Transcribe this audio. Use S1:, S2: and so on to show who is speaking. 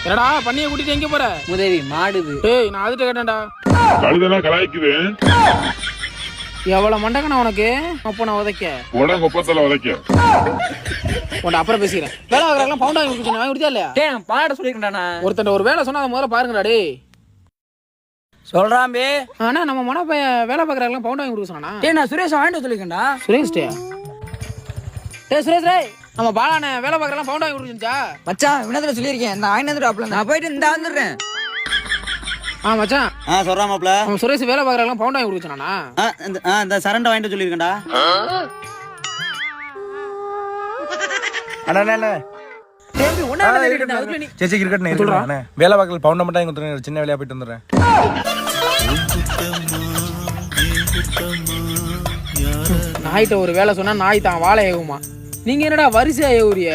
S1: என்னடா பண்ணிய கூட்டிட்டு எங்க போற?
S2: உதவி மாடுது.
S1: ஏய் நான் அதுட்ட கேட்டேன்டா.
S3: கழுதனா கலாய்க்குது.
S1: எவ்வளவு மண்டகனா உனக்கு? அப்ப நான் உதைக்க
S3: உட கொப்பத்துல உதைக்க
S1: உன்ட அப்புறம் பேசிக்கிறேன். வேலை வாங்குறாங்களாம் பவுண்ட் வாங்கி கொடுத்து வாங்கி கொடுத்தியா இல்லையா?
S2: டேய் நான் பாட சொல்லிருக்கேன்டா.
S1: ஒருத்தன் ஒரு வேலை சொன்னா அதை முதல்ல பாருங்கடா டேய்.
S2: சொல்றான் பே.
S1: ஆனா நம்ம மன பையன் வேலை பார்க்குறாங்களாம் பவுண்ட் வாங்கி கொடுக்க சொன்னா.
S2: டேய் நான் சுரேஷ் வாங்கிட்டு சொல்லிருக்கேன்டா.
S1: சுரேஷ் டே டேய் சுரேஷ் டேய் நம்ம பாலானே வேலை பார்க்குறாங்களாம் பவுண்ட் வாங்கி கொடுத்துச்சா?
S2: மச்சான் வினத்துல சொல்லிருக்கேன். நான் வாங்கிட்டு வந்துடுறேன். நான் போயிட்டு இந்த வந்துடுறேன்.
S1: மச்சான்
S4: சொல்றா மாப்ள.
S1: நம்ம சுரேஷ் வேலை பார்க்குறாங்களாம் பவுண்ட் வாங்கி கொடுக்க சொன்னானா?
S4: இந்த சரண்டை வாங்கிட்டு சொல்லிருக்கேன்டா.
S5: அண்ணா
S2: டேய் உன்னால இருக்கடா. அதுல நீ
S5: சேச்சி கிரிக்கெட் நான் இருக்கேன். வேலை பார்க்கல பவுண்ட் மட்டும் இங்க வந்துறேன். சின்ன வேலையா போயிட்டு வந்துறேன்.
S1: நாய்கிட்ட ஒரு வேலை சொன்னா நாய் தான் வாழை ஏகுமா? நீங்க என்னடா வரிசையா ஏவுறிய?